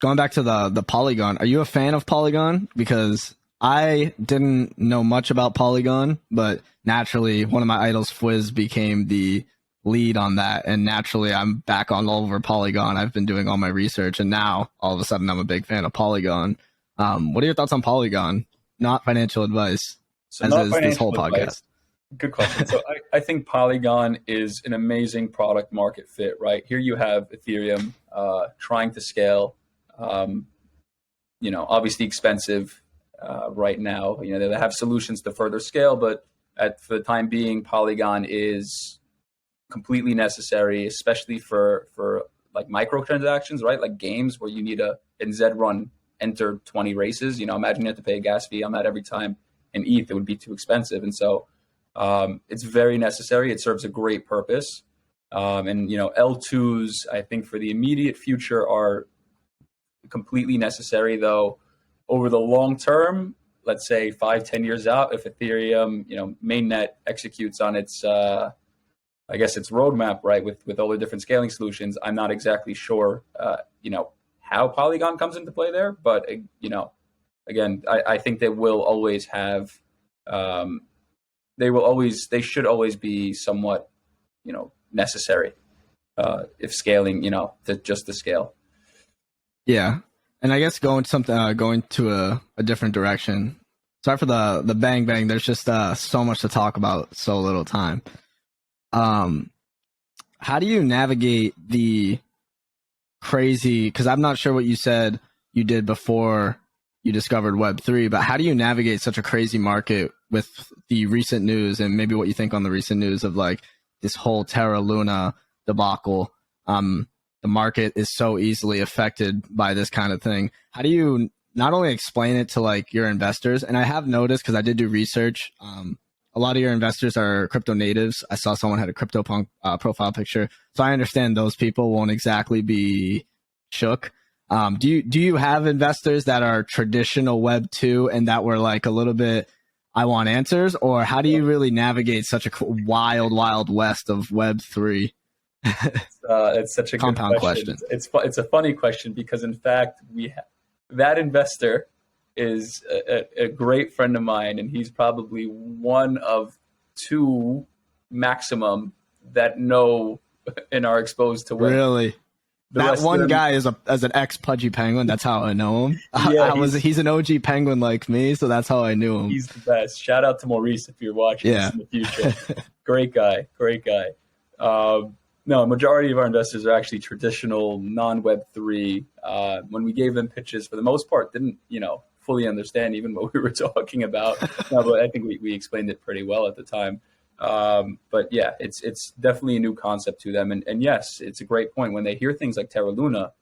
going back to the Polygon, are you a fan of Polygon? Because I didn't know much about Polygon, but naturally one of my idols, Fwiz, became the lead on that, and naturally I'm back on all over Polygon. I've been doing all my research, and now all of a sudden I'm a big fan of Polygon. What are your thoughts on Polygon? Not financial advice, So as not is this whole financial podcast. advice. Good question. So I think Polygon is an amazing product market fit, right? Here you have Ethereum trying to scale, obviously expensive right now. They have solutions to further scale, but for the time being, Polygon is completely necessary, especially for like microtransactions, right? Like games where you need a NZ run, enter 20 races. Imagine you have to pay a gas fee on that every time. In ETH, it would be too expensive. And so it's very necessary. It serves a great purpose. L2s, I think for the immediate future are completely necessary, though over the long term, let's say 5-10 years out, if Ethereum, mainnet executes on its, its roadmap, right, with all the different scaling solutions, I'm not exactly sure, how Polygon comes into play there. But, again, I think they will always have, they should always be somewhat, necessary if scaling, to scale. Yeah. And I guess going to a different direction. Sorry for the bang bang. There's just so much to talk about, so little time. How do you navigate the crazy, because I'm not sure what you said you did before you discovered Web3, but how do you navigate such a crazy market with the recent news, and maybe what you think on the recent news of like this whole Terra Luna debacle? The market is so easily affected by this kind of thing. How do you not only explain it to like your investors? And I have noticed, because I did do research, a lot of your investors are crypto natives. I saw someone had a CryptoPunk profile picture, so I understand those people won't exactly be shook. Do you have investors that are traditional Web 2 and that were like a little bit, I want answers, or how do you really navigate such a wild west of Web 3? It's such a compound good question. It's a funny question, because in fact that investor is a great friend of mine, and he's probably one of two maximum that know and are exposed to Web. Really? That one guy is as an ex-Pudgy Penguin. That's how I know him. Yeah, he's an OG Penguin like me, so that's how I knew him. He's the best. Shout out to Maurice if you're watching this in the future. Great guy. No, majority of our investors are actually traditional non-Web3. When we gave them pitches, for the most part, didn't fully understand even what we were talking about. No, but I think we explained it pretty well at the time. But yeah, it's definitely a new concept to them. And yes, it's a great point. When they hear things like Terra Luna,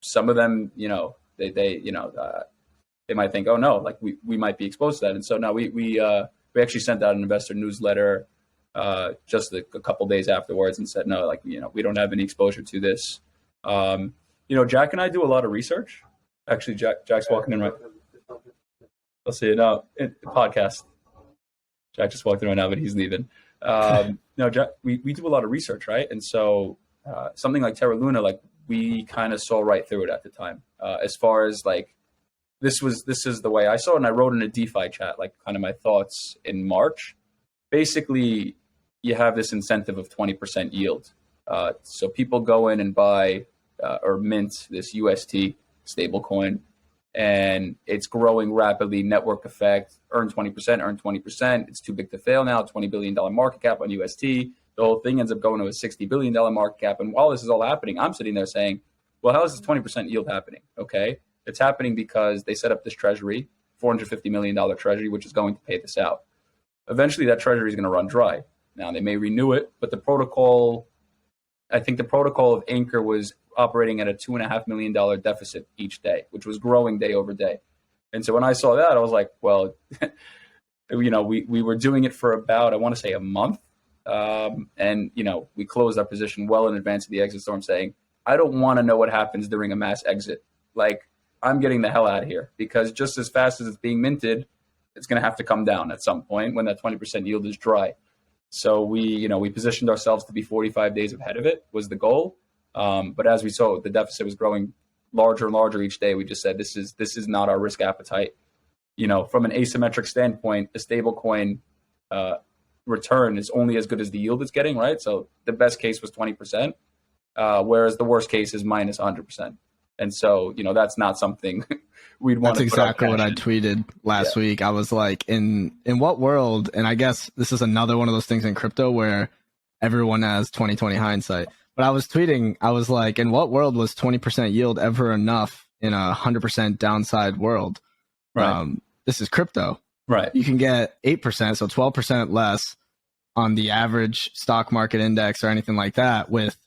some of them, they might think, oh no, like we might be exposed to that. And so now we actually sent out an investor newsletter just a couple days afterwards and said, no, like, we don't have any exposure to this. Jack and I do a lot of research. Actually, Jack's walking in right. I'll see you now. Podcast. Jack just walked in right now, but he's leaving. No, Jack, we do a lot of research, right? And so something like Terra Luna, like we kind of saw right through it at the time. As far as like, this is the way I saw it, and I wrote in a DeFi chat, like kind of my thoughts in March. Basically, you have this incentive of 20% yield. So people go in and buy or mint this UST stablecoin, and it's growing rapidly. Network effect, earn 20%. It's too big to fail now. $20 billion market cap on UST. The whole thing ends up going to a $60 billion market cap. And while this is all happening, I'm sitting there saying, well, how is this 20% yield happening? Okay, it's happening because they set up this treasury, $450 million treasury, which is going to pay this out. Eventually, that treasury is going to run dry. Now, they may renew it, but the protocol of Anchor was operating at a $2.5 million deficit each day, which was growing day over day. And so when I saw that, I was like, well, we were doing it for about, I want to say, a month. And we closed our position well in advance of the exit storm, saying, I don't want to know what happens during a mass exit. Like, I'm getting the hell out of here, because just as fast as it's being minted, it's going to have to come down at some point when that 20% yield is dry. So we positioned ourselves to be 45 days ahead of it was the goal. But as we saw, the deficit was growing larger and larger each day. We just said this is not our risk appetite. From an asymmetric standpoint, a stable coin return is only as good as the yield it's getting, right? So the best case was 20%, whereas the worst case is minus 100%. And so, that's not something we'd want to. That's exactly what I tweeted last week. I was like, in what world? And I guess this is another one of those things in crypto where everyone has 20/20 hindsight. But I was tweeting, I was like, in what world was 20% yield ever enough in a 100% downside world? Right. This is crypto. Right. You can get 8%, so 12% less on the average stock market index or anything like that with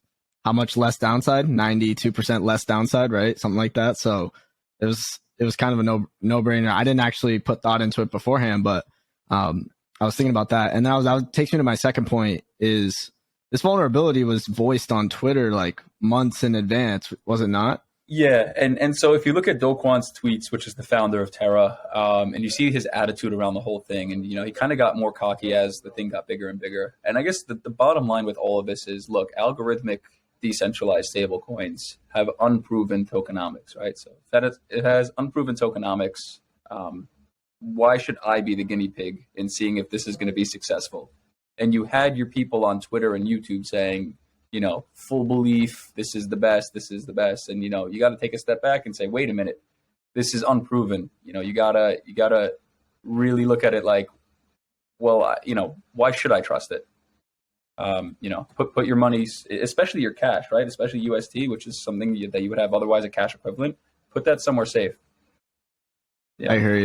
how much less downside? 92% less downside, right? Something like that. So it was kind of a no brainer. I didn't actually put thought into it beforehand, but I was thinking about that. And that takes me to my second point is this vulnerability was voiced on Twitter like months in advance, was it not? Yeah, and so if you look at Do Kwon's tweets, which is the founder of Terra, and you see his attitude around the whole thing, and he kind of got more cocky as the thing got bigger and bigger. And I guess the bottom line with all of this is, look, algorithmic decentralized stablecoins have unproven tokenomics, right? So if it has unproven tokenomics, why should I be the guinea pig in seeing if this is going to be successful? And you had your people on Twitter and YouTube saying, full belief, this is the best. And, you got to take a step back and say, wait a minute, this is unproven. You gotta really look at it like, well, why should I trust it? Put your money, especially your cash, right? Especially UST, which is something that you would have otherwise a cash equivalent. Put that somewhere safe. Yeah. I hear you.